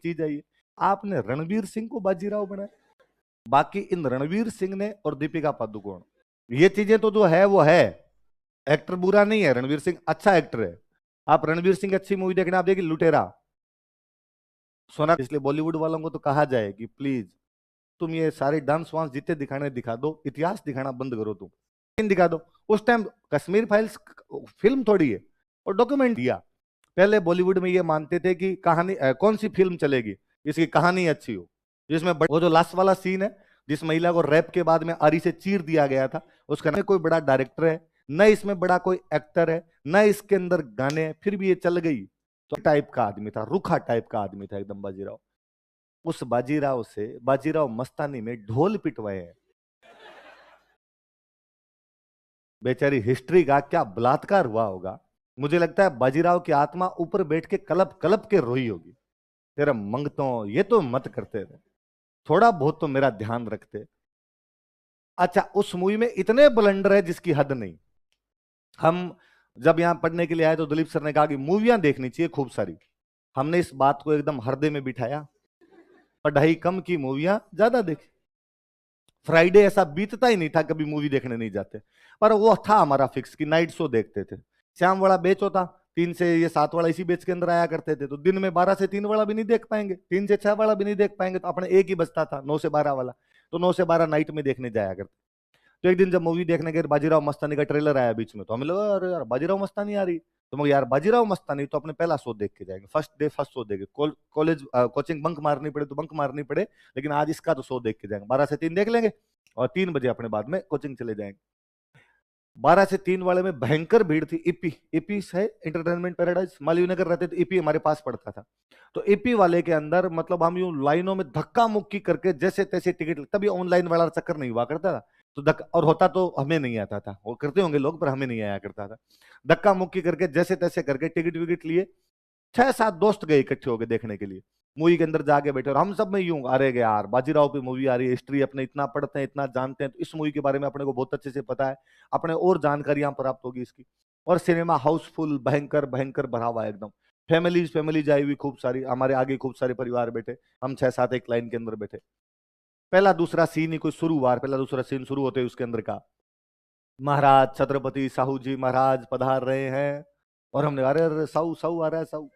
चीज है ये। आपने रणवीर सिंह को बाजीराव बनाया। बाकी इन रणवीर सिंह ने और दीपिका पादुकोण, ये चीजें तो जो है वो है। एक्टर बुरा नहीं है, रणवीर सिंह अच्छा एक्टर है। आप रणवीर सिंह अच्छी मूवी देखना, आप देखिए लुटेरा, सोना। इसलिए बॉलीवुड वालों को तो कहा जाए कि प्लीज तुम ये सारे डांस वांस जितने दिखाने दिखा दो, इतिहास दिखाना बंद करो। तुम दिखा दो। उस टाइम कश्मीर फाइल्स फिल्म थोड़ी है और डॉक्यूमेंट दिया। पहले बॉलीवुड में ये मानते थे कि कहानी कौन सी फिल्म चलेगी इसकी कहानी अच्छी हो, जिसमें वो जो लास्ट वाला सीन है जिस महिला को रैप के बाद में आरी से चीर दिया गया था, उसका न कोई बड़ा डायरेक्टर है, न इसमें बड़ा कोई एक्टर है, न इसके अंदर गाने हैं, फिर भी ये चल गई। तो टाइप का आदमी था, रूखा टाइप का आदमी था एकदम बाजीराव। उस बाजीराव से बाजीराव मस्तानी में ढोल पिटवाए हैं। बेचारी हिस्ट्री का क्या बलात्कार हुआ होगा। मुझे लगता है बाजीराव की आत्मा ऊपर बैठ के कलप कलप के रोई होगी, तेरा मंगतों ये तो मत करते थे, थोड़ा बहुत तो मेरा ध्यान रखते। अच्छा, उस मूवी में इतने ब्लंडर है जिसकी हद नहीं। हम जब यहां पढ़ने के लिए आए तो दिलीप सर ने कहा कि मूवियां देखनी चाहिए खूब सारी। हमने इस बात को एकदम हृदय में बिठाया, पढ़ाई कम की मूवियां ज्यादा देखी। फ्राइडे ऐसा बीतता ही नहीं था कभी मूवी देखने नहीं जाते, पर वो था हमारा फिक्स कि नाइट शो देखते थे। शाम वाला बेच होता, 3 से 7 वाला इसी बेच के अंदर आया करते थे, तो दिन में 12 से 3 वाला भी नहीं देख पाएंगे, 3 से 6 वाला भी नहीं देख पाएंगे, तो अपने एक ही बजता था 9 से 12 वाला। तो 9 से 12 नाइट में देखने जाया करते। तो एक दिन जब मूवी देखने गए, बाजीराव मस्तानी का ट्रेलर आया बीच में, तो हमें लगा अरे यार बाजीराव मस्तानी आ रही। तो मैं यार बाजीराव मस्तानी तो अपने पहला शो देख के जाएंगे, फर्स्ट डे फर्स्ट शो देंगे, कॉलेज कोचिंग बंक मारनी पड़े तो बंक मारनी पड़े, लेकिन आज इसका तो शो देख के जाएंगे। 12 से 3 देख लेंगे और 3 बजे अपने बाद में कोचिंग चले जाएंगे। 12 से 3 वाले में भयंकर भीड़ थी। ईपी ईपी है एंटरटेनमेंट पैराडाइज, मालवीय नगर रहते थे, ईपी हमारे पास पड़ता था। तो ईपी वाले के अंदर मतलब हम यूं लाइनों में धक्का मुक्की करके जैसे तैसे टिकट, तभी ऑनलाइन वाला चक्कर नहीं हुआ करता था। तो धक्का और होता तो हमें नहीं आता था, वो करते होंगे लोग पर हमें नहीं आया करता था। धक्का मुक्की करके जैसे तैसे करके टिकट विकट लिए। 6-7 दोस्त गए इकट्ठे होकर देखने के लिए, मूवी के अंदर जाके बैठे, और हम सब में यूं अरे यार बाजीराव पे मूवी आ रही है, हिस्ट्री अपने इतना पढ़ते हैं इतना जानते हैं, तो इस मूवी के बारे में अपने को बहुत अच्छे से पता है, अपने और जानकारियां प्राप्त होगी इसकी। और सिनेमा हाउसफुल, भयंकर भयंकर भरा हुआ है एकदम। फैमिलीज आई हुई खूब सारी, हमारे आगे खूब सारे परिवार बैठे, हम 6-7 एक लाइन के अंदर बैठे। पहला दूसरा सीन ही कोई शुरू हुआ, पहला दूसरा सीन शुरू होते ही उसके अंदर का महाराज छत्रपति साहू जी महाराज पधार रहे हैं। और हमने अरे अरे साहू साहू आ रहा है साहू।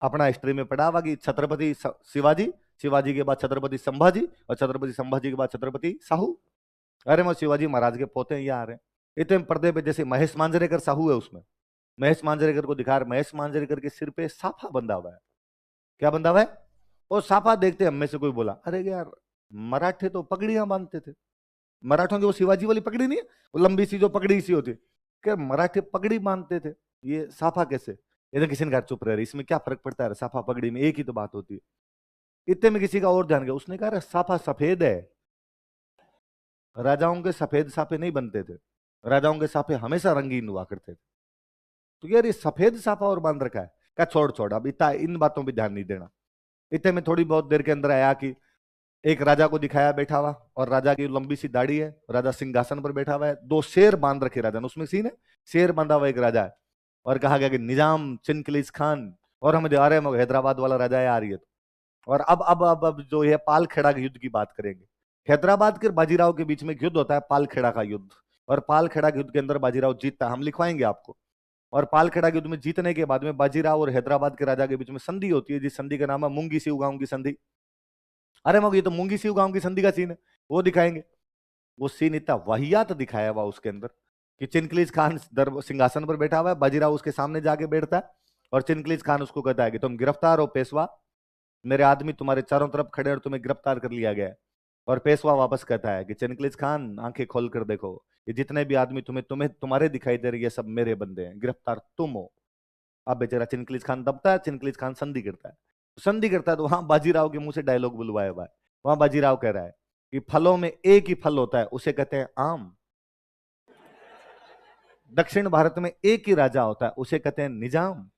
अपना हिस्ट्री में पढ़ा हुआ कि छत्रपति शिवाजी, शिवाजी के बाद छत्रपति संभाजी, और छत्रपति संभाजी के बाद छत्रपति साहू। अरे मैं शिवाजी महाराज के पोते हैं, ये आ रहे हैं। इतने पर्दे पे जैसे महेश मांजरेकर साहू है उसमें, महेश मांजरेकर को दिखा रहे, महेश मांजरेकर के सिर पे साफा बंधा हुआ है। क्या बंधा हुआ है? वो साफा देखते हम में से कोई बोला अरे यार मराठे तो पगड़ियां बांधते थे, मराठों की वो शिवाजी वाली पगड़ी नहीं है, वो लंबी सी जो पगड़ी सी होती, क्या मराठे पगड़ी बांधते थे, ये साफा कैसे? ये तो किसी ने कहा चुप रह रही, इसमें क्या फर्क पड़ता है, साफा पगड़ी में एक ही तो बात होती है। इतने में किसी का और ध्यान गया, उसने कहा साफा सफेद है, राजाओं के सफेद साफे नहीं बनते थे, राजाओं के साफे हमेशा रंगीन हुआ करते थे। तो यार ये सफेद साफा और बांध रखा है, क्या छोड़ छोड़ अब इतना इन बातों पर ध्यान नहीं देना। इतने में थोड़ी बहुत देर के अंदर आया कि एक राजा को दिखाया बैठा हुआ, और राजा की लंबी सी दाढ़ी है, राजा सिंहासन पर बैठा हुआ है, 2 शेर बांध रखे राजा ने, उसमें सीन है शेर बांधा हुआ एक राजा है, और कहा गया कि निजाम चिनकिलीस खान, और हमें आ रहे हैं हैदराबाद वाला राजा है आ रही है। और अब जो है पाल खेड़ा के युद्ध की बात करेंगे। हैदराबाद के बाजीराव के बीच में युद्ध होता है, पाल खेड़ा का युद्ध, और पाल खेड़ा के युद्ध के अंदर बाजीराव जीतता है, हम लिखवाएंगे आपको। और पाल खेड़ा के युद्ध में जीतने के बाद में बाजीराव और हैदराबाद के राजा के बीच में संधि होती है, जिस संधि का नाम है मूंगी सिउ गांव की संधि। अरे मगर ये तो मूंगी सिउ गांव की संधि का सीन है, वो दिखाएंगे। वो सीन इतना वाहियात दिखाया हुआ उसके अंदर कि चिनकलीज खान सिंहासन पर बैठा हुआ है, बाजीराव उसके सामने जाके बैठता है, और चिनकलीज खान उसको कहता है कि तुम गिरफ्तार हो पेशवा, मेरे आदमी तुम्हारे चारों तरफ खड़े और तुम्हें गिरफ्तार कर लिया गया है। और पेशवा वापस कहता है कि चिनकलीज खान आंखें खोल कर देखो, ये जितने भी आदमी तुम्हें तुम्हें तुम्हारे दिखाई दे रहे ये सब मेरे बंदे हैं, गिरफ्तार तुम हो। अब बेचारा चिनकलीज खान दबता है, चिनकलीज खान संधि करता है, संधि करता है, तो वहां बाजीराव के मुंह से डायलॉग बुलवाया हुआ है। वहां बाजीराव कह रहा है कि फलों में एक ही फल होता है, उसे कहते हैं आम। दक्षिण भारत में एक ही राजा होता है, उसे कहते हैं निजाम।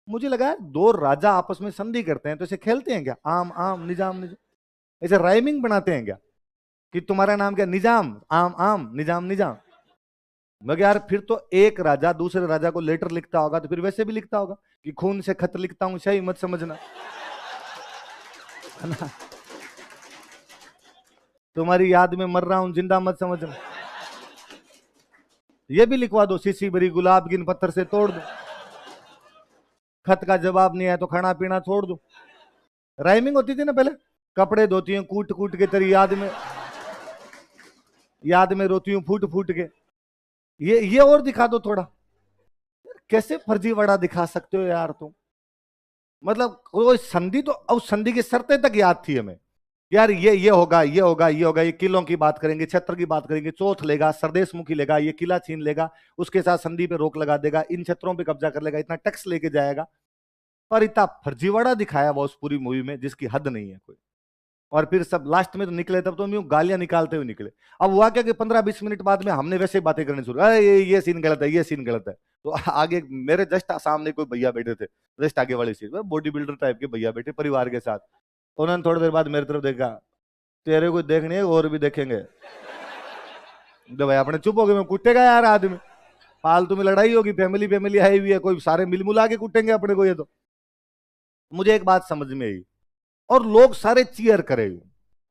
मुझे लगा है 2 राजा आपस में संधि करते हैं तो इसे खेलते हैं क्या, आम आम निजाम निजाम, ऐसे राइमिंग बनाते हैं क्या कि तुम्हारा नाम क्या निजाम, आम आम निजाम निजाम। मगर यार फिर तो एक राजा दूसरे राजा को लेटर लिखता होगा तो फिर वैसे भी लिखता होगा कि खून से खत लिखता हूं, सही मत समझना। है ना? तुम्हारी याद में मर रहा हूं, जिंदा मत समझना। ये भी लिखवा दो, सीसी भरी गुलाब गिन पत्थर से तोड़ दो, खत का जवाब नहीं आया तो खाना पीना छोड़ दो। राइमिंग होती थी ना पहले। कपड़े धोती हूँ कूट कूट के, तेरी याद में रोती हूँ फूट फूट के। ये और दिखा दो थोड़ा। कैसे फर्जीवाड़ा दिखा सकते हो यार तुम। मतलब वो संधि तो, अब संधि की शर्तें तक याद थी हमें यार। ये होगा, ये होगा, ये होगा, ये किलों की बात करेंगे, छत्र की बात करेंगे, चौथ लेगा, सरदेश मुखी लेगा, ये किला छीन लेगा, उसके साथ संधि पे रोक लगा देगा, इन छत्रों पे कब्जा कर लेगा, इतना टैक्स लेके जाएगा। पर इतना फर्जीवाड़ा दिखाया वो उस पूरी मूवी में जिसकी हद नहीं है कोई। और फिर सब लास्ट में तो निकले तब तो यूं गालियां निकालते हुए निकले। अब हुआ क्या कि 15-20 मिनट बाद में हमने वैसे बातें करनी शुरू, अरे ये सीन गलत है, ये सीन गलत है। तो आगे मेरे जस्ट सामने कोई भैया बैठे थे, जस्ट आगे वाली सीट में बॉडी बिल्डर टाइप के भैया बैठे परिवार के साथ। उन्होंने थोड़ी देर बाद मेरी तरफ देखा, तेरे को देखनी है और भी देखेंगे। तो भाई अपने चुप हो गए, मैं कुटेगा यार आदमी, फालतू में लड़ाई होगी, फैमिली फैमिली आई हुई है, कोई सारे मिल मुला के कुटेंगे अपने को। ये तो मुझे एक बात समझ में आई, और लोग सारे चीयर करे,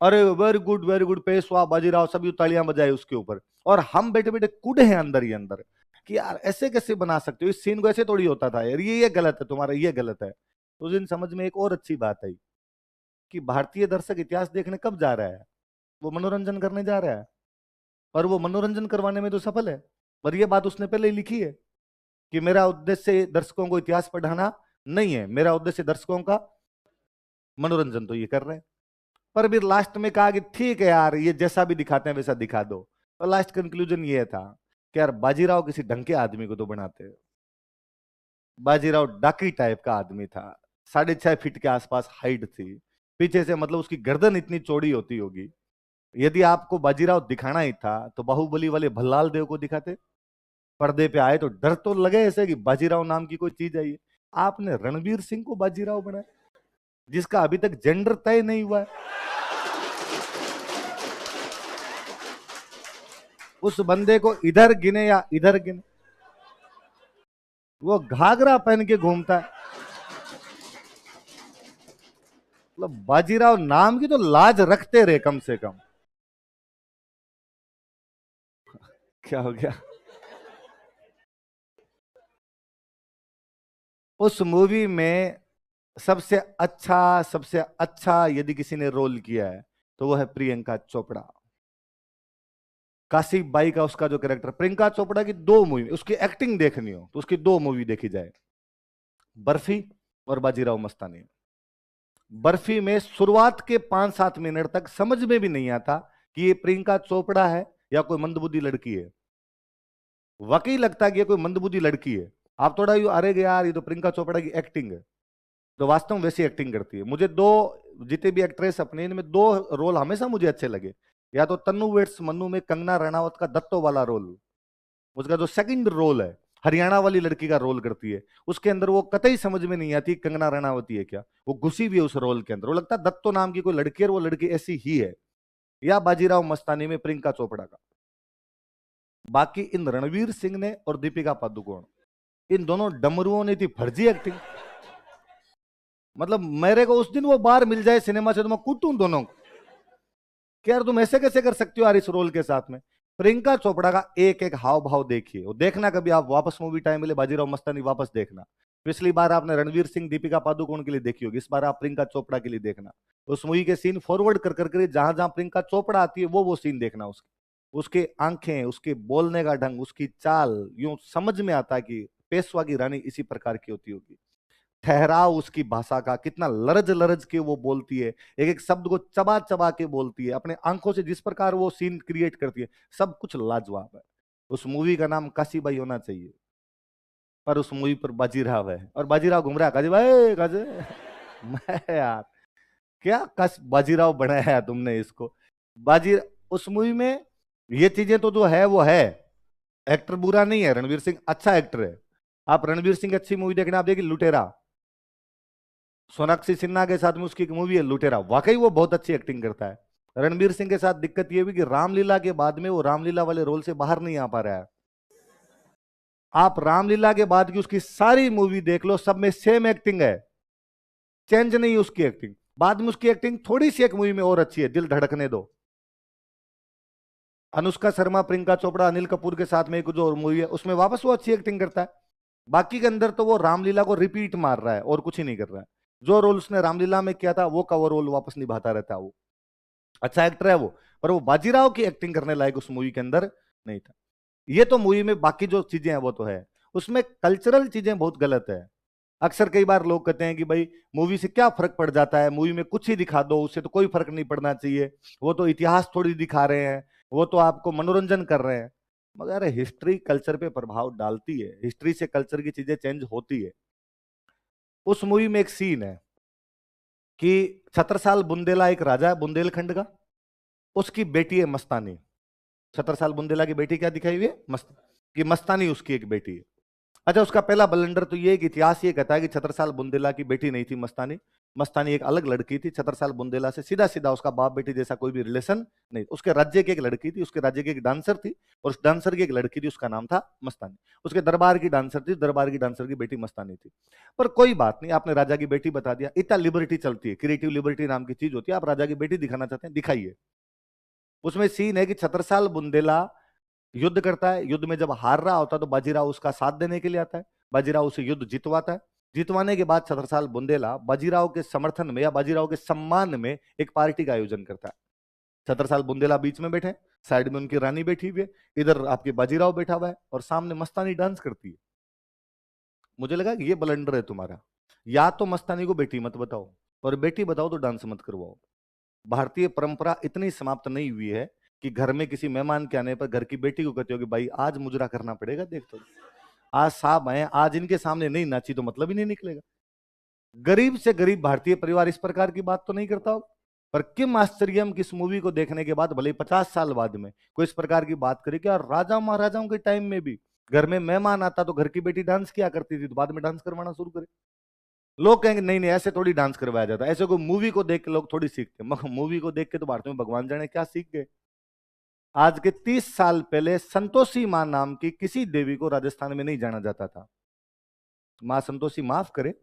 अरे वेरी गुड पेशवा बाजीराव, सभी तालियां बजाए उसके ऊपर। और हम बैठे बैठे कूदे हैं अंदर ही अंदर कि यार ऐसे कैसे बना सकते हो, इस सीन को ऐसे थोड़ी होता था यार, ये गलत है तुम्हारा, ये गलत है। तो उस दिन समझ में एक और अच्छी बात आई कि भारतीय दर्शक इतिहास देखने कब जा रहा है, वो मनोरंजन करने जा रहा है, और वो मनोरंजन करवाने में तो सफल है। पर ये बात उसने पहले ही लिखी है कि मेरा उद्देश्य दर्शकों को इतिहास पढ़ाना नहीं है, मेरा उद्देश्य दर्शकों का मनोरंजन। तो ये कर रहे हैं। पर फिर लास्ट में कहा कि ठीक है यार, ये जैसा भी दिखाते हैं वैसा दिखा दो। और लास्ट कंक्लूजन ये था कि यार बाजीराव किसी ढंग के आदमी को तो बनाते। बाजीराव डाकी टाइप का आदमी था, 6.5 फीट के आसपास हाइट थी, पीछे से मतलब उसकी गर्दन इतनी चौड़ी होती होगी। यदि आपको बाजीराव दिखाना ही था तो बाहुबली वाले भल्लाल देव को दिखाते। पर्दे पे आए तो डर तो लगे ऐसे कि बाजीराव नाम की कोई चीज आई है। आपने रणवीर सिंह को बाजीराव बनाया, जिसका अभी तक जेंडर तय नहीं हुआ है। उस बंदे को इधर गिने या इधर गिने, वो घाघरा पहन के घूमता है। मतलब बाजीराव नाम की तो लाज रखते रहे कम से कम। क्या हो गया? उस मूवी में सबसे अच्छा यदि किसी ने रोल किया है तो वो है प्रियंका चोपड़ा। काशी बाई का उसका जो कैरेक्टर, प्रियंका चोपड़ा की 2 मूवी, उसकी एक्टिंग देखनी हो तो उसकी 2 मूवी देखी जाए, बर्फी और बाजीराव मस्तानी। बर्फी में शुरुआत के 5-7 मिनट तक समझ में भी नहीं आता कि ये प्रियंका चोपड़ा है या कोई मंदबुद्धि लड़की है। वाकई लगता है कि ये कोई मंदबुद्धि लड़की है। आप थोड़ा यू अरे यार ये तो प्रियंका चोपड़ा की एक्टिंग है, तो वास्तव में वैसी एक्टिंग करती है। मुझे जितने भी एक्ट्रेस अपने, इनमें 2 रोल हमेशा मुझे अच्छे लगे। या तो तन्नू वेट्स मन्नू में कंगना रनावत का दत्तो वाला रोल, उसका जो सेकंड रोल है, हरियाणा वाली लड़की का रोल करती है, उसके अंदर वो कतई समझ में नहीं आती कंगना रनावती है क्या, वो घुसी भी है उस रोल के अंदर, वो लगता है दत्तो नाम की कोई लड़की है और वो लड़की ऐसी ही है। या बाजीराव मस्तानी में प्रियंका चोपड़ा का। बाकी इन रणवीर सिंह ने और दीपिका पादुकोण, इन दोनों डमरुओं ने थी फर्जी एक्टिंग। मतलब मेरे को उस दिन वो बार मिल जाए सिनेमा से तो मैं कूटूं दोनों को कि यार तुम ऐसे कैसे कर सकते हो यार इस रोल के साथ में। प्रियंका चोपड़ा का एक एक हाव भाव देखिए, वो देखना कभी आप वापस मूवी टाइम मिले बाजीराव मस्तानी वापस देखना। पिछली बार आपने रणवीर सिंह दीपिका पादुकोण के लिए देखी होगी, इस बार आप प्रियंका चोपड़ा के लिए देखना। उस मूवी के सीन फॉरवर्ड कर करके जहां जहां प्रियंका चोपड़ा आती है वो सीन देखना। उसके आंखें, उसके बोलने का ढंग, उसकी चाल, यूं समझ में आता है कि पेशवा की रानी इसी प्रकार की होती होगी। ठहराव उसकी भाषा का, कितना लरज लरज के वो बोलती है, एक एक शब्द को चबा चबा के बोलती है, अपने आंखों से जिस प्रकार वो सीन क्रिएट करती है, सब कुछ लाजवाब है। उस मूवी का नाम काशीबाई होना चाहिए, पर उस मूवी पर बाजीराव है और बाजीराव घूम रहा है, काजी भाई काजी। मैं यार क्या कस बाजीराव बनाया है तुमने इसको। बाजी उस मूवी में ये चीजें तो जो है वो है। एक्टर बुरा नहीं है, रणवीर सिंह अच्छा एक्टर है। आप रणवीर सिंह की अच्छी मूवी देखना, आप देखिए लुटेरा, सोनाक्षी सिन्हा के साथ में उसकी एक मूवी है लुटेरा, वाकई वो बहुत अच्छी एक्टिंग करता है। रणबीर सिंह के साथ दिक्कत ये हुई कि रामलीला के बाद में वो रामलीला वाले रोल से बाहर नहीं आ पा रहा है। आप रामलीला के बाद की उसकी सारी मूवी देख लो, सब में सेम एक्टिंग है, चेंज नहीं उसकी एक्टिंग। बाद में उसकी एक्टिंग थोड़ी सी एक मूवी में और अच्छी है, दिल धड़कने दो। अनुष्का शर्मा, प्रियंका चोपड़ा, अनिल कपूर के साथ में एक जो मूवी है उसमें वापस वो अच्छी एक्टिंग करता है। बाकी के अंदर तो वो रामलीला को रिपीट मार रहा है और कुछ ही नहीं कर रहा है। जो रोल उसने रामलीला में किया था वो का वो रोल वापस निभाता रहता है वो। अच्छा एक्टर है वो, पर वो बाजीराव की एक्टिंग करने लायक उस मूवी के अंदर नहीं था। ये तो मूवी में बाकी जो चीजें हैं वो तो है, उसमें कल्चरल चीजें बहुत गलत है। अक्सर कई बार लोग कहते हैं कि भाई मूवी से क्या फर्क पड़ जाता है, मूवी में कुछ ही दिखा दो, उससे तो कोई फर्क नहीं पड़ना चाहिए, वो तो इतिहास थोड़ी दिखा रहे हैं, वो तो आपको मनोरंजन कर रहे हैं। मगर हिस्ट्री कल्चर पे प्रभाव डालती है, हिस्ट्री से कल्चर की चीजें चेंज होती है। उस मूवी में एक सीन है कि छत्रसाल बुंदेला एक राजा है बुंदेलखंड का, उसकी बेटी है मस्तानी। छत्रसाल बुंदेला की बेटी क्या दिखाई हुई है, कि मस्तानी उसकी एक बेटी है। अच्छा, उसका पहला बलंडर तो ये है कि इतिहास ये कहता है कि छत्रसाल बुंदेला की बेटी नहीं थी मस्तानी। मस्तानी एक अलग लड़की थी, छत्रसाल बुंदेला से सीधा सीधा उसका बाप बेटी जैसा कोई भी रिलेशन नहीं। उसके राज्य की एक लड़की थी, उसके राज्य की एक डांसर थी, और उस डांसर की एक लड़की थी, उसका नाम था मस्तानी। उसके दरबार की डांसर थी, दरबार की डांसर की बेटी मस्तानी थी। पर कोई बात नहीं, आपने राजा की बेटी बता दिया, इतना लिबर्टी चलती है, क्रिएटिव लिबर्टी नाम की चीज होती है। आप राजा की बेटी दिखाना चाहते हैं, दिखाइए। उसमें सीन है कि छत्रसाल बुंदेला युद्ध करता है, युद्ध में जब हार रहा होता है तो बाजीराव उसका साथ देने के लिए आता है, बाजीराव उसे युद्ध जितवाता है। जितवाने के बाद छत्रसाल बुंदेला बाजीराव के समर्थन में या बाजीराव के सम्मान में एक पार्टी का आयोजन करता है। छत्रसाल बुंदेला बीच में बैठे, साइड में उनकी रानी बैठी हुई है, इधर आपके बाजीराव बैठा हुआ है, और सामने मस्तानी डांस करती है। मुझे लगा कि ये बलंडर है तुम्हारा, या तो मस्तानी को बेटी मत बताओ, और बेटी बताओ तो डांस मत करवाओ। भारतीय परंपरा इतनी समाप्त नहीं हुई है कि घर में किसी मेहमान के आने पर घर की बेटी को कहते हो कि भाई आज मुजरा करना पड़ेगा, देख तो आज साहब आए, आज इनके सामने नहीं नाची तो मतलब ही नहीं निकलेगा। गरीब से गरीब भारतीय परिवार इस प्रकार की बात तो नहीं करता होगा। पर किम आश्चर्यम किस मूवी को देखने के बाद भले 50 साल बाद में कोई इस प्रकार की बात करे कि यार राजा महाराजाओं के टाइम में भी घर में मेहमान आता तो घर की बेटी डांस किया करती थी, तो बाद में डांस करवाना शुरू करे। लोग कहेंगे नहीं नहीं ऐसे थोड़ी डांस करवाया जाता है, ऐसे कोई मूवी को देख के लोग थोड़ी सीखते हैं। मूवी को देख के तो भारत में भगवान जाने क्या सीख गए। आज के 30 साल पहले संतोषी मां नाम की किसी देवी को राजस्थान में नहीं जाना जाता था। मां संतोषी माफ करे,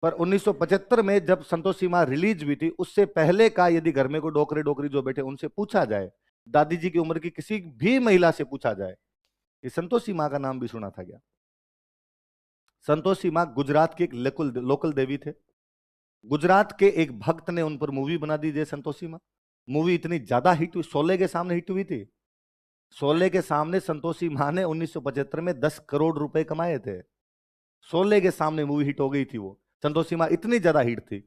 पर 1975 में जब संतोषी मां रिलीज हुई थी, उससे पहले का यदि घर में कोई डोकरे डोकरी जो बैठे उनसे पूछा जाए, दादी जी की उम्र की किसी भी महिला से पूछा जाए कि संतोषी मां का नाम भी सुना था क्या। संतोषी मां गुजरात की एक लोकल लोकल देवी थे। गुजरात के एक भक्त ने उन पर मूवी बना दी जय संतोषी मां। मूवी इतनी ज्यादा हिट हुई, शोले के सामने हिट हुई थी। शोले के सामने संतोषी मां ने 1975 में 10 करोड़ रुपए कमाए थे। शोले के सामने मूवी हिट हो गई थी वो। संतोषी मां इतनी ज्यादा हिट थी।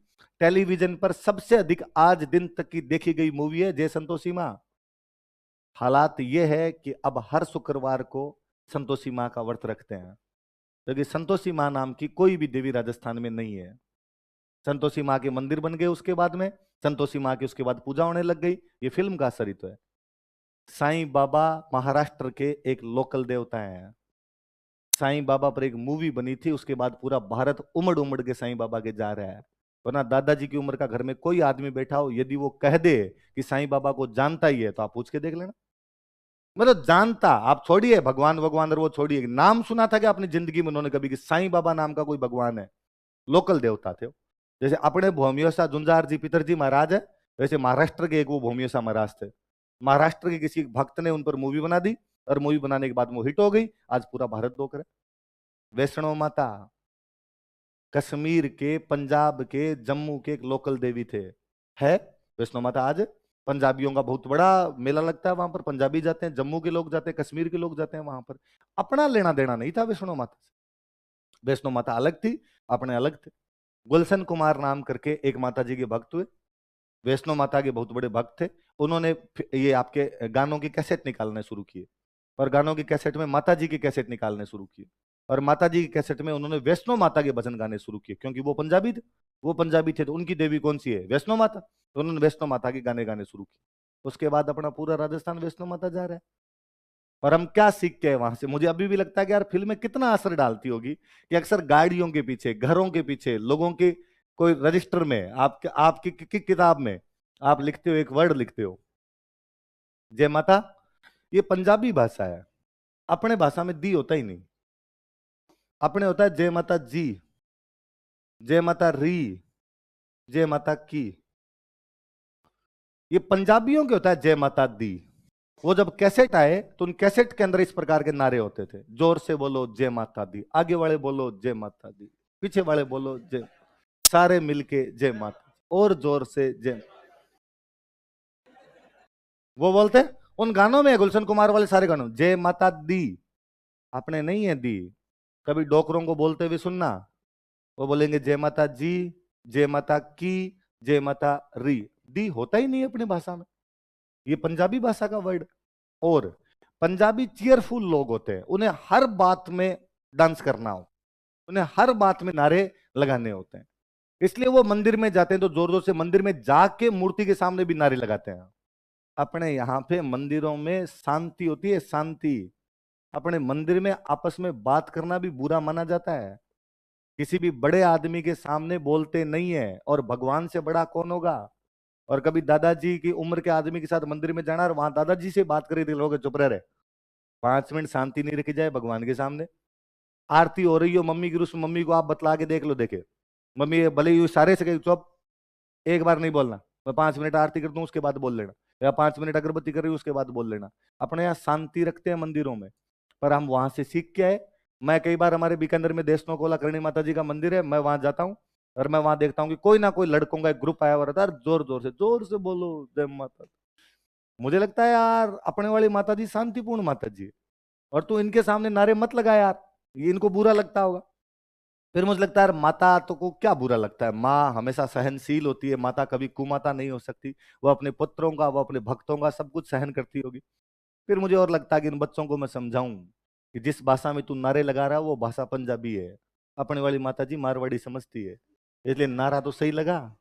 टेलीविजन पर सबसे अधिक आज दिन तक की देखी गई मूवी है जय संतोषी मां। हालात यह है कि अब हर शुक्रवार को संतोषी मां का व्रत रखते हैं, क्योंकि संतोषी मां नाम की कोई भी देवी राजस्थान में नहीं है। संतोषी मां के मंदिर बन गए, उसके बाद में संतोषी मां की उसके बाद पूजा होने लग गई। ये फिल्म का असर ही तो है। साईं बाबा महाराष्ट्र के एक लोकल देवता हैं। साईं बाबा पर एक मूवी बनी थी, उसके बाद पूरा भारत उमड़ उमड़ के साईं बाबा के जा रहा है। वरना दादाजी की उम्र का घर में कोई आदमी बैठा हो, यदि वो कह दे कि साईं बाबा को जानता ही है तो आप पूछ के देख लेना। मतलब जानता, आप छोड़िए भगवान भगवान और वो छोड़िए, नाम सुना था कि अपनी जिंदगी में उन्होंने कभी कि साईं बाबा नाम का कोई भगवान है। लोकल देवता थे। जैसे अपने भौमियोसा झुंझार जी पितरजी महाराज है, वैसे महाराष्ट्र के एक वो भौमियोसा महाराज थे। महाराष्ट्र के किसी भक्त ने उन पर मूवी बना दी, और मूवी बनाने के बाद वो हिट हो गई। आज पूरा भारत देख रहा है। वैष्णो माता कश्मीर के, पंजाब के, जम्मू के एक लोकल देवी थे, है वैष्णो माता। आज पंजाबियों का बहुत बड़ा मेला लगता है वहां पर, पंजाबी जाते हैं, जम्मू के लोग जाते हैं, कश्मीर के लोग जाते हैं वहां पर। अपना लेना देना नहीं था वैष्णो माता से। वैष्णो माता अलग थी, अपने अलग थे। गुलशन कुमार नाम करके एक माता जी के भक्त हुए, वैष्णो माता के बहुत बड़े भक्त थे। उन्होंने ये आपके गानों की कैसेट निकालने शुरू किए, और गानों की कैसेट में माता जी की कैसेट निकालने शुरू किए, और माता जी की कैसेट में उन्होंने वैष्णो माता के भजन गाने शुरू किए, क्योंकि वो पंजाबी थे। वो पंजाबी थे तो उनकी देवी कौन सी है, वैष्णो माता, तो उन्होंने वैष्णो माता के गाने गाने शुरू किए। उसके बाद अपना पूरा राजस्थान वैष्णो माता जा रहा है। पर हम क्या सीखते हैं वहां से, मुझे अभी भी लगता है कि यार फिल्में कितना असर डालती होगी, कि अक्सर गाड़ियों के पीछे, घरों के पीछे, लोगों के कोई रजिस्टर में, आपके आपकी किताब में आप लिखते हो, एक वर्ड लिखते हो जय माता। ये पंजाबी भाषा है, अपने भाषा में दी होता ही नहीं। अपने होता है जय माता जी, जय माता री, जय माता की। ये पंजाबियों के होता है जय माता दी। वो जब कैसेट आए तो उन कैसेट के अंदर इस प्रकार के नारे होते थे, जोर से बोलो जय माता दी, आगे वाले बोलो जय माता दी, पीछे वाले बोलो जय, सारे मिलके जय माता, और जोर से जय। वो बोलते उन गानों में, गुलशन कुमार वाले सारे गानों, जय माता दी। आपने नहीं है दी। कभी डोकरों को बोलते हुए सुनना, वो बोलेंगे जय माता जी, जय माता की, जय माता री। दी होता ही नहीं है अपनी भाषा में, ये पंजाबी भाषा का वर्ड। और पंजाबी चीयरफुल लोग होते हैं, उन्हें हर बात में डांस करना हो, उन्हें हर बात में नारे लगाने होते हैं, इसलिए वो मंदिर में जाते हैं तो जोर जोर से मंदिर में जाके मूर्ति के सामने भी नारे लगाते हैं। अपने यहाँ पे मंदिरों में शांति होती है, शांति। अपने मंदिर में आपस में बात करना भी बुरा माना जाता है, किसी भी बड़े आदमी के सामने बोलते नहीं है, और भगवान से बड़ा कौन होगा। और कभी दादाजी की उम्र के आदमी के साथ मंदिर में जाना और वहां दादाजी से बात करी, लोग चुप रहे, 5 मिनट शांति नहीं रखी जाए भगवान के सामने। आरती हो रही हो मम्मी की, उस मम्मी को आप बतला के देख लो, देखे मम्मी ये भले ही सारे से चुप, एक बार नहीं बोलना, मैं 5 मिनट आरती कर दूं उसके बाद बोल लेना, या 5 मिनट अगरबत्ती कर रही हूं उसके बाद बोल लेना। अपने यहाँ शांति रखते हैं मंदिरों में, पर हम वहां से सीख के आए। मैं कई बार, हमारे बीकानेर में देशनो कोला करणी माता जी का मंदिर है, मैं वहां जाता हूँ और मैं वहां देखता हूँ कि कोई ना कोई लड़कों का एक ग्रुप आया हुआ रहता है, जोर से बोलो जय माता। मुझे लगता है यार अपने वाली माता जी शांतिपूर्ण माता जी है, और तू इनके सामने नारे मत लगा यार, ये इनको बुरा लगता होगा। फिर मुझे लगता है यार माता तो को क्या बुरा लगता है, माँ हमेशा सहनशील होती है, माता कभी कुमाता नहीं हो सकती, वो अपने पुत्रों का, वो अपने भक्तों का सब कुछ सहन करती होगी। फिर मुझे और लगता है कि इन बच्चों को मैं समझाऊं कि जिस भाषा में तू नारे लगा रहा है वो भाषा पंजाबी है, अपने वाली माता जी मारवाड़ी समझती है, इसलिए नारा तो सही लगा,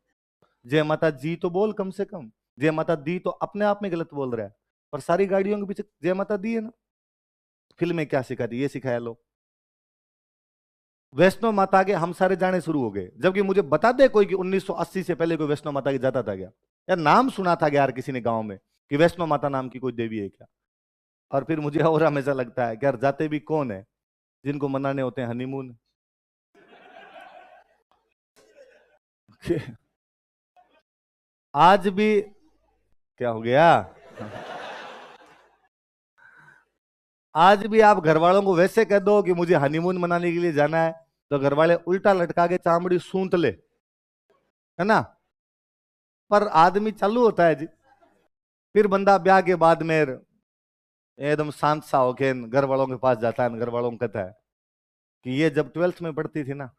जय माता जी तो बोल कम से कम। जय माता दी तो अपने आप में गलत बोल रहा है, पर सारी गाड़ियों के पीछे जय माता दी है ना। फिल्में क्या सिखाती, ये सिखाया लो। वैष्णो माता के हम सारे जाने शुरू हो गए, जबकि मुझे बता दे कोई कि 1980 से पहले कोई वैष्णो माता की जाता था क्या, यार नाम सुना था क्या यार किसी ने गांव में कि वैष्णो माता नाम की कोई देवी है क्या। और फिर मुझे और हमेशा लगता है कि यार जाते भी कौन है, जिनको मनाने होते हैं हनीमून। आज भी क्या हो गया, आज भी आप घर वालों को वैसे कह दो कि मुझे हनीमून मनाने के लिए जाना है, तो घर वाले उल्टा लटका के चामड़ी सूंत ले, है ना। पर आदमी चालू होता है जी, फिर बंदा ब्याह के बाद में एकदम शांत सा होके घर वालों के पास जाता है, घर वालों को कहता है कि ये जब 12th में पढ़ती थी ना,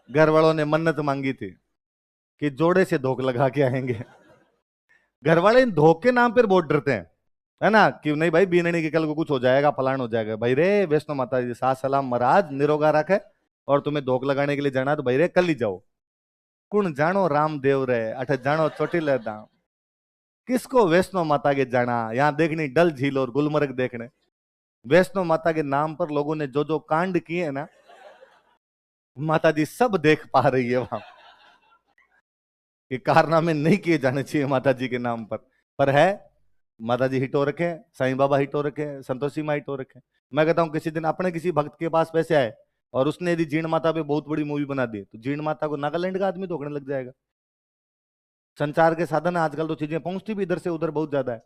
घर वालों ने मन्नत मांगी थी कि जोड़े से धोख लगा के आएंगे। घर वाले इन धोख के नाम पर बहुत डरते हैं, है ना, कि नहीं भाई बीननी के कल को कुछ हो जाएगा, फलान हो जाएगा। भाई रे वैष्णो माता जी सात सलाम महाराज निरोगा रखे, और तुम्हें धोख लगाने के लिए जाना तो भाई रे कल ही जाओ। कुण जानो रामदेव रे अठ जानो चोटिल दाम, किसको वैष्णो माता के जाना, यहाँ देखनी डल झील और गुलमर्ग देखने। वैष्णो माता के नाम पर लोगों ने जो जो कांड किए ना, माता जी सब देख पा रही है वहां, कि कारनामे नहीं किए जाने चाहिए माता जी के नाम पर है। माता जी हिट हो रखे हैं, साईं बाबा हिट हो रखे हैं, संतोषी माँ हिट हो रखे हैं। मैं कहता हूँ किसी दिन अपने किसी भक्त के पास पैसे आए और उसने यदि जीण माता पे बहुत बड़ी मूवी बना दी, तो जीण माता को नागालैंड का आदमी धोखने लग जाएगा। संचार के साधन है आजकल, तो चीजें पहुंचती भी इधर से उधर बहुत ज्यादा है।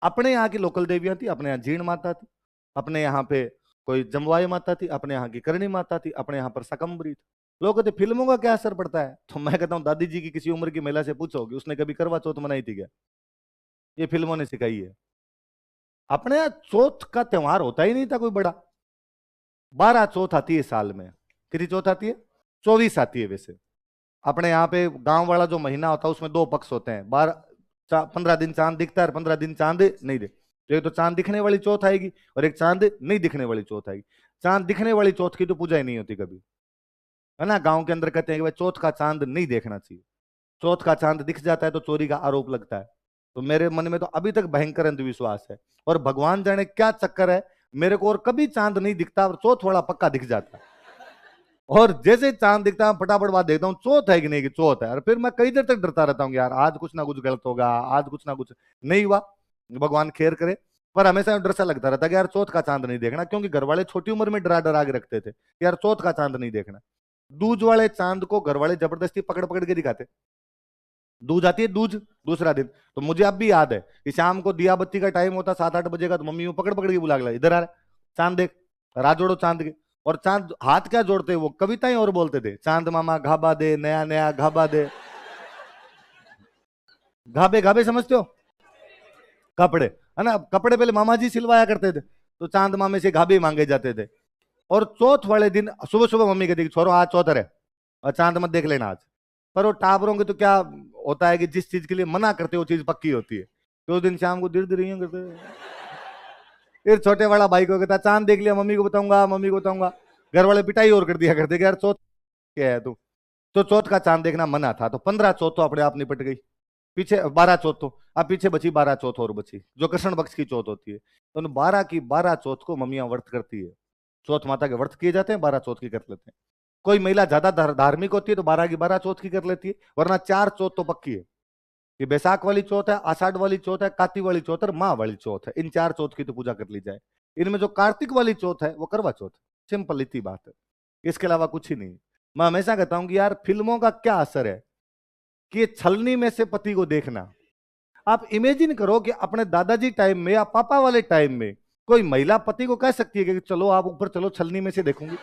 अपने यहाँ की लोकल देवियां थी, अपने यहाँ जीण माता थी, अपने यहाँ पे कोई जमवाई माता थी, अपने यहाँ की करणी माता थी, अपने यहाँ पर सकम्बरी थी। लोग कहते फिल्मों का क्या असर पड़ता है, तो मैं कहता हूँ दादी जी की किसी उम्र की महिला से पूछो कि उसने कभी करवा चौथ मनाई थी क्या, ये फिल्मों ने सिखाई है। अपने यहाँ चौथ का त्योहार होता ही नहीं था कोई बड़ा। 12 चौथ आती है साल में, कितनी चौथ आती है, 24 आती है वैसे। अपने यहाँ पे गांव वाला जो महीना होता है उसमें 2 पक्ष होते हैं, 15 दिन चांद दिखता है और 15 दिन चांद नहीं दिखता। तो एक तो चांद दिखने वाली चौथ आएगी और एक चांद नहीं दिखने वाली चौथ आएगी। चांद दिखने वाली चौथ की तो पूजा ही नहीं होती कभी, है ना। गांव के अंदर कहते हैं कि भाई चौथ का चांद नहीं देखना चाहिए, चौथ का चांद दिख जाता है तो चोरी का आरोप लगता है। तो मेरे मन में तो अभी तक भयंकर अंधविश्वास है, और भगवान जाने क्या चक्कर है, मेरे को और कभी चांद नहीं दिखता और चौथ वाला पक्का दिख जाता है। और जैसे चांद दिखता है फटाफट बात देखता हूँ चौथ है कि नहीं, कि चौथ है, और फिर मैं कई देर तक डरता रहता हूँ यार आज कुछ ना कुछ गलत होगा, आज कुछ ना कुछ नहीं हुआ, भगवान खैर करे। पर हमेशा डर सा लगता रहता कि यार चौथ का चांद नहीं देखना, क्योंकि घर वाले छोटी उम्र में डरा डरा के रखते थे कि यार चौथ का चांद नहीं देखना। दूज वाले चांद को घर वाले जबरदस्ती पकड़ पकड़ के दिखाते। दूज आती है, दूज दूसरा दिन। तो मुझे अब भी याद है कि शाम को दिया बत्ती का टाइम होता 7-8 बजे का, तो मम्मी वो पकड़ पकड़ के बुला के इधर आ रहा है, चांद देख, रात जोड़ो चांद के। और चांद हाथ क्या जोड़ते, वो कविताएं और बोलते थे, चांद मामा घाबा दे, नया नया घाबा दे। घाबे घाबे समझते हो, कपड़े, है ना। कपड़े पहले मामा जी सिलवाया करते थे, तो चांद मामे से घाबे मांगे जाते थे। और चौथ वाले दिन सुबह सुबह मम्मी कहती छोरो आज चौथ है और चांद मत देख लेना आज। पर वो टाबरों के तो क्या होता है कि जिस चीज के लिए मना करते हो वो चीज पक्की होती है। तो उस दिन शाम को धीरे धीरे करते, फिर छोटे वाला भाई को कहता चांद देख लिया, मम्मी को बताऊंगा, मम्मी को बताऊंगा। घर वाले पिटाई और कर दिया करते कि यार चौथ क्या है तू। तो चौथ का चांद देखना मना था, तो 15 चौथ तो अपने आप निपट गई। पीछे 12 चौथ, तो अब पीछे बची 12 चौथ और बची, जो कृष्ण पक्ष की चौथ होती है। तो उन 12 की 12 चौथ को मम्मियां व्रत करती है। चौथ माता के व्रत किए जाते हैं, 12 चौथ की कर लेते हैं। कोई महिला ज्यादा धार्मिक होती है तो 12 की 12 चौथ की कर लेती है, वरना 4 चौथ तो पक्की है। ये बैसाख वाली चौथ है, आषाढ़ वाली चौथ है, कार्तिक वाली चौथ है और माह वाली चौथ है। इन 4 चौथ की तो पूजा कर ली जाए। इनमें जो कार्तिक वाली चौथ है वो करवा चौथ, सिंपल इतनी बात है, इसके अलावा कुछ ही नहीं। मैं हमेशा कहता हूं कि यार फिल्मों का क्या असर है कि छलनी में से पति को देखना। आप इमेजिन करो कि अपने दादाजी टाइम में या पापा वाले टाइम में कोई महिला पति को कह सकती है कि चलो आप ऊपर चलो, छलनी में से देखूंगी।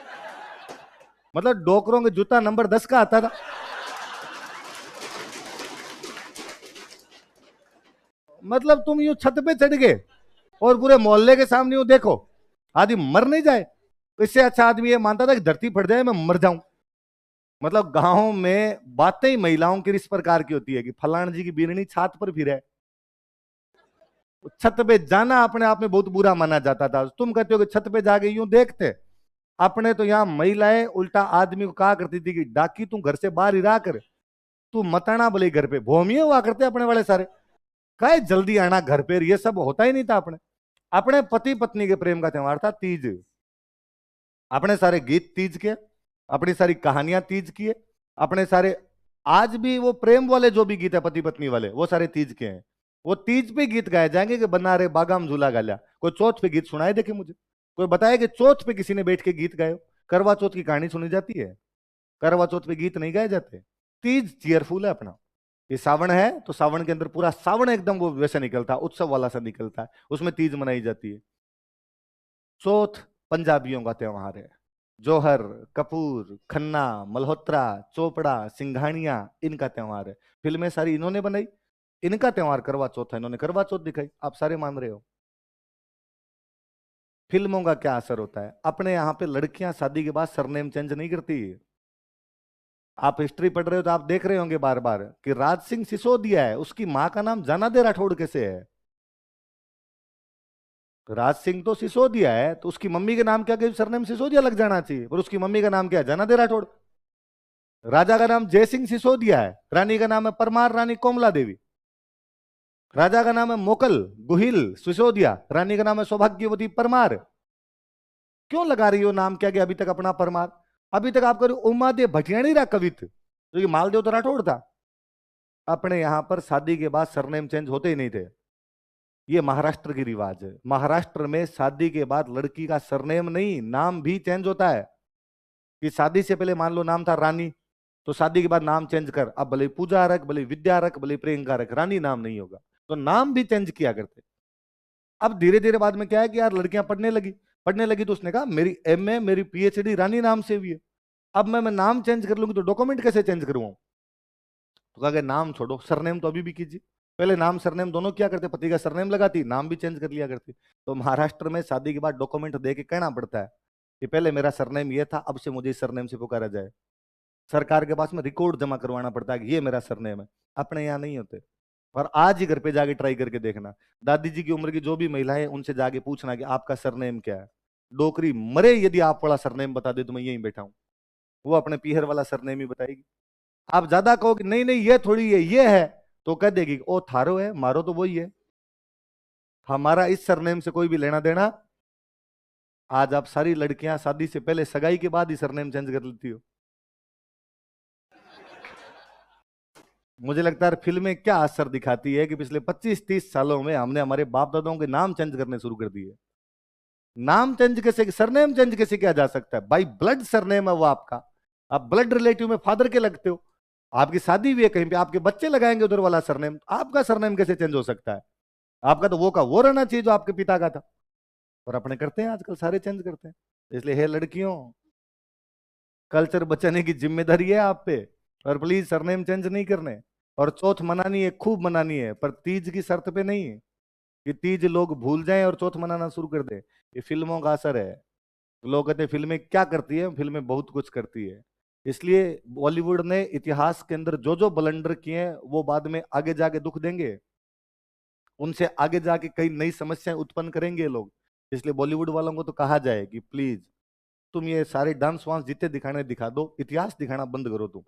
मतलब डोकरों के जूता नंबर 10 का आता था। मतलब तुम यूं छत पे चढ़ गए और पूरे मोहल्ले के सामने यूं देखो, आदमी मर नहीं जाए। इससे अच्छा आदमी ये मानता था कि धरती फट जाए मैं मर जाऊं। मतलब गांव में बातें ही महिलाओं की इस प्रकार की होती है कि फलान जी की बीरनी छात पर फिरे। छत पे जाना अपने आप में बहुत बुरा माना जाता था। तुम कहते हो कि छत पे जाके यूं देखते, अपने तो यहाँ महिलाएं उल्टा आदमी को कहा करती थी कि डाकी तू घर से बाहर ही रहा कर, तू मताना बोले घर पे भूमिये हुआ करते अपने वाले सारे, कहे जल्दी आना घर पे। ये सब होता ही नहीं था। अपने अपने पति पत्नी के प्रेम का त्योहार था तीज। अपने सारे गीत तीज के, अपनी सारी कहानियां तीज की है, अपने सारे आज भी वो प्रेम वाले जो भी गीत है पति पत्नी वाले वो सारे तीज के हैं। वो तीज पे गीत गाए जाएंगे कि बना रे बागाम झूला गाल्या। कोई चौथ पे गीत सुनाए देखे मुझे, कोई बताया कि चौथ पे किसी ने बैठ के गीत गाए। करवा चौथ की कहानी सुनी जाती है, करवा चौथ पे गीत नहीं गाए जाते। तीज चीयरफुल है अपना। ये सावन है तो सावन के अंदर पूरा सावन एकदम वो वैसे निकलता है, उत्सव वाला सा निकलता है, उसमें तीज मनाई जाती है। चौथ पंजाबियों का त्योहार है। जोहर, कपूर, खन्ना, मल्होत्रा, चोपड़ा, सिंघानिया, इनका त्योहार है। फिल्में सारी इन्होंने बनाई, इनका त्योहार करवा चौथ है, इन्होंने करवा चौथ दिखाई, आप सारे मान रहे हो। फिल्मों का क्या असर होता है, अपने यहाँ पे लड़कियां शादी के बाद सरनेम चेंज नहीं करती। आप हिस्ट्री पढ़ रहे हो तो आप देख रहे होंगे बार बार कि राज सिंह सिसोदिया है, उसकी मां का नाम जानादे राठौड़ कैसे है। राज सिंह तो सिसोदिया है, तो उसकी मम्मी के नाम क्या, सरनेम सिसोदिया लग जाना चाहिए, पर उसकी मम्मी का नाम क्या है, जानादे राठौड़। राजा का नाम जय सिंह सिसोदिया है, रानी का नाम है परमार रानी कोमला देवी। राजा का नाम है मोकल गुहिल सिसोदिया, रानी का नाम है सौभाग्यवती परमार। क्यों लगा रही हो नाम क्या गया अभी तक अपना परमार। अभी तक आप करो उमादेव भटियाणी रहा कवित, जो कि मालदेव तो राठौड़ था। अपने यहां पर शादी के बाद सरनेम चेंज होते ही नहीं थे। ये महाराष्ट्र की रिवाज है। महाराष्ट्र में शादी के बाद लड़की का सरनेम नहीं नाम भी चेंज होता है। कि शादी से पहले मान लो नाम था रानी, तो शादी के बाद नाम चेंज कर, अब भले पूजा रख, भले विद्या रख, भले प्रियंका रख, रानी नाम नहीं होगा। तो नाम भी चेंज किया करते। अब धीरे धीरे बाद में क्या है कि यार लड़कियां पढ़ने लगी तो उसने कहा मेरी एमए मेरी पीएचडी रानी नाम से हुई है, अब मैं नाम चेंज कर लूंगी तो डॉक्यूमेंट कैसे चेंज करवाऊं। तो कहा कि नाम छोड़ो, सरनेम तो अभी भी कीजिए। पहले नाम सरनेम दोनों क्या करते, पति का सरनेम लगाती, नाम भी चेंज कर लिया करती। तो महाराष्ट्र में शादी के बाद डॉक्यूमेंट दे के कहना पड़ता है कि पहले मेरा सरनेम ये था, अब से मुझे इस सरनेम से पुकारा जाए। सरकार के पास में रिकॉर्ड जमा करवाना पड़ता है कि ये मेरा सरनेम है। अपने यहाँ नहीं होते। और आज ही घर पे जाके ट्राई करके देखना, दादी जी की उम्र की जो भी महिलाएं उनसे जाके पूछना कि आपका सरनेम क्या है। डोकरी मरे यदि आप वाला सरनेम बता दे तो मैं यहीं बैठा हूं, वो अपने पीहर वाला सरनेम ही बताएगी। आप ज्यादा कहो कि नहीं नहीं ये थोड़ी है ये है, तो कह देगी ओ थारो है मारो तो वही है, हमारा इस सरनेम से कोई भी लेना देना। आज आप सारी लड़कियां शादी से पहले सगाई के बाद ही सरनेम चेंज कर लेती हो। मुझे लगता है फिल्में क्या असर दिखाती है कि पिछले 25-30 सालों में हमने हमारे बाप दादाओं के नाम चेंज करने शुरू कर दिए। नाम चेंज कैसे, सरनेम चेंज कैसे किया जा सकता है भाई, ब्लड सरनेम है वो आपका। आप ब्लड रिलेटिव में फादर के लगते हो, आपकी शादी हुई है कहीं पे, आपके बच्चे लगाएंगे उधर वाला सरनेम, आपका सरनेम कैसे चेंज हो सकता है? आपका तो वो का वो रहना चाहिए जो आपके पिता का था। और अपने करते हैं आजकल, सारे चेंज करते हैं। इसलिए हे लड़कियों, कल्चर बचाने की जिम्मेदारी है आप पे, और प्लीज सरनेम चेंज नहीं करने। और चौथ मनानी है, खूब मनानी है, पर तीज की शर्त पे नहीं है कि तीज लोग भूल जाएं और चौथ मनाना शुरू कर दें। ये फिल्मों का असर है। लोग कहते हैं फिल्में क्या करती है, फिल्में बहुत कुछ करती है। इसलिए बॉलीवुड ने इतिहास के अंदर जो जो ब्लंडर किए हैं वो बाद में आगे जाके दुख देंगे, उनसे आगे जाके कई नई समस्याएं उत्पन्न करेंगे लोग। इसलिए बॉलीवुड वालों को तो कहा जाए कि प्लीज तुम ये सारे डांस वांस जितने दिखाने दिखा दो, इतिहास दिखाना बंद करो।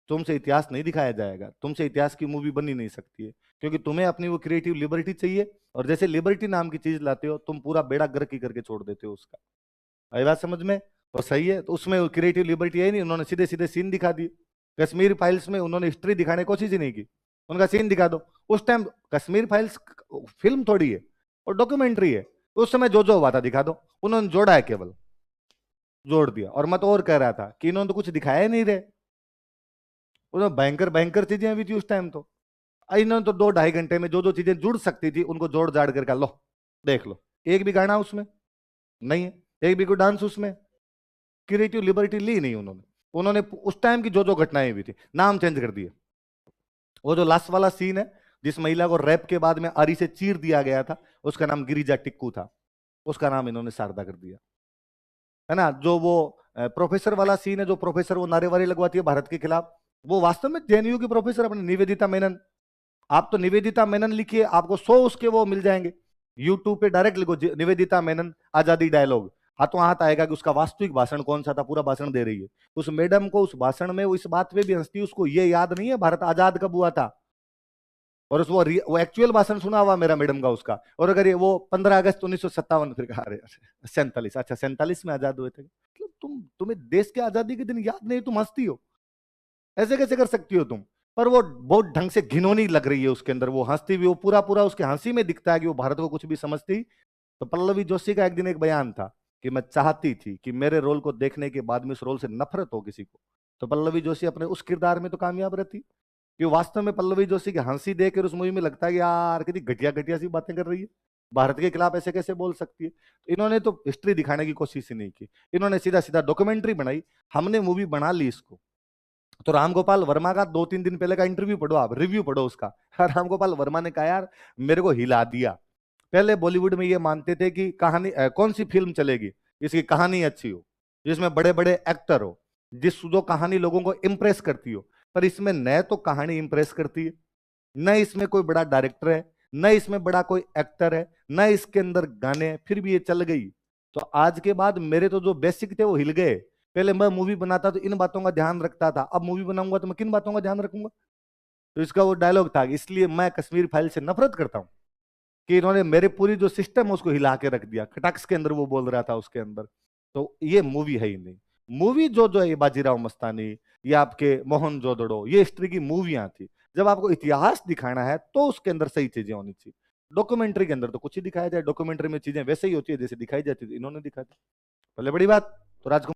तुमसे इतिहास नहीं दिखाया जाएगा, तुमसे इतिहास की मूवी बन ही नहीं सकती है, क्योंकि तुम्हें अपनी वो क्रिएटिव लिबर्टी चाहिए। और जैसे लिबर्टी नाम की चीज लाते हो तुम, पूरा बेड़ा गर्क ही करके छोड़ देते हो उसका। आई बात समझ में? और सही है, तो उसमें क्रिएटिव लिबर्टी है ही नहीं, उन्होंने सीधे सीधे सीन दिखा दिए। कश्मीर फाइल्स में उन्होंने हिस्ट्री दिखाने की कोशिश ही नहीं की, उनका सीन दिखा दो। उस टाइम कश्मीर फाइल्स फिल्म थोड़ी है, और डॉक्यूमेंट्री है। उस समय जो जो हुआ था दिखा दो, उन्होंने जोड़ा है, केवल जोड़ दिया। और मैं तो और कह रहा था कि इन्होंने तो कुछ दिखाया ही नहीं रहे, उन्होंने भयंकर भयंकर चीजें हुई थी उस टाइम तो। इन्होंने तो 2-2.5 घंटे में जो जो चीजें जुड़ सकती थी उनको जोड़ जाड़ करके लो, देख लो। एक भी गाना उसमें नहीं है, एक भी कोई डांस उसमें, क्रिएटिव लिबर्टी ली नहीं उन्होंने। उन्होंने उस टाइम की जो जो घटनाएं हुई थी नाम चेंज कर दिए। वो जो लास्ट वाला सीन है, जिस महिला को रैप के बाद में आरी से चीर दिया गया था, उसका नाम गिरिजा टिक्कू था, उसका नाम इन्होंने शारदा कर दिया, है ना। जो वो प्रोफेसर वाला सीन है, जो प्रोफेसर वो नारे वारे लगवाती है भारत के खिलाफ, वो वास्तव में जेएनयू की प्रोफेसर अपने निवेदिता मेनन। आप तो निवेदिता मेनन लिखिए, आपको 100 उसके वो मिल जाएंगे। यूट्यूब पे डायरेक्ट लिखो निवेदिता मेनन आजादी डायलॉग, हाथों हाथ आएगा कि उसका वास्तविक भाषण कौन सा था, पूरा भाषण दे रही है। उस मैडम को उस भाषण में वो इस बात पे भी हंसती है, उसको ये याद नहीं है भारत आजाद कब हुआ था। और उस वो एक्चुअल भाषण सुना हुआ मेरा मैडम का उसका। और अगर ये वो 15 अगस्त 1957, फिर कहा अरे 47, अच्छा 47 में आजाद हुए थे, मतलब तुम्हें देश के आजादी के दिन याद नहीं, तुम हंसती हो, ऐसे कैसे कर सकती हो तुम? पर वो बहुत ढंग से घिनौनी लग रही है उसके अंदर, वो हंसती भी, वो पूरा पूरा उसके हंसी में दिखता है कि वो भारत को कुछ भी समझती। तो पल्लवी जोशी का एक दिन एक बयान था कि मैं चाहती थी कि मेरे रोल को देखने के बाद में उस रोल से नफरत हो किसी को, तो पल्लवी जोशी अपने उस किरदार में तो कामयाब रहती। कि वास्तव में पल्लवी जोशी की हंसी देखकर उस मूवी में लगता है कि यार कितनी घटिया घटिया सी बातें कर रही है, भारत के खिलाफ ऐसे कैसे बोल सकती है। तो इन्होंने तो हिस्ट्री दिखाने की कोशिश ही नहीं की, इन्होंने सीधा सीधा डॉक्यूमेंट्री बनाई। हमने मूवी बना ली इसको। तो रामगोपाल वर्मा का 2-3 दिन पहले का इंटरव्यू पढ़ो, आप रिव्यू पढ़ो उसका। रामगोपाल वर्मा ने कहा यार मेरे को हिला दिया। पहले बॉलीवुड में ये मानते थे कि कहानी कौन सी फिल्म चलेगी इसकी कहानी अच्छी हो, जिसमें बड़े बड़े एक्टर हो, जिस जो कहानी लोगों को इंप्रेस करती हो। पर इसमें न तो कहानी इंप्रेस करती है, न इसमें कोई बड़ा डायरेक्टर है, न इसमें बड़ा कोई एक्टर है, न इसके अंदर गाने हैं, फिर भी ये चल गई। तो आज के बाद मेरे तो जो बेसिक थे वो हिल गए। पहले मैं मूवी बनाता तो इन बातों का ध्यान रखता था, अब मूवी बनाऊंगा तो मैं किन बातों का ध्यान रखूंगा? तो इसका वो डायलॉग था, इसलिए मैं कश्मीर फाइल से नफरत करता हूं कि इन्होंने मेरे पूरी जो सिस्टम है उसको हिला के रख दिया। खटाक्स के अंदर वो बोल रहा था उसके अंदर। तो ये मूवी है ही नहीं। मूवी जो जो है ये बाजीराव मस्तानी या आपके मोहन जोदड़ो, ये हिस्ट्री की मूवियां थी। जब आपको इतिहास दिखाना है तो उसके अंदर सही चीजें होनी चाहिए। डॉक्यूमेंट्री के अंदर तो कुछ ही दिखाया जाए, डॉक्यूमेंट्री में चीजें वैसे ही होती है जैसे दिखाई जाती थी, इन्होंने दिखा दी। पहले बड़ी बात तो राजकुमार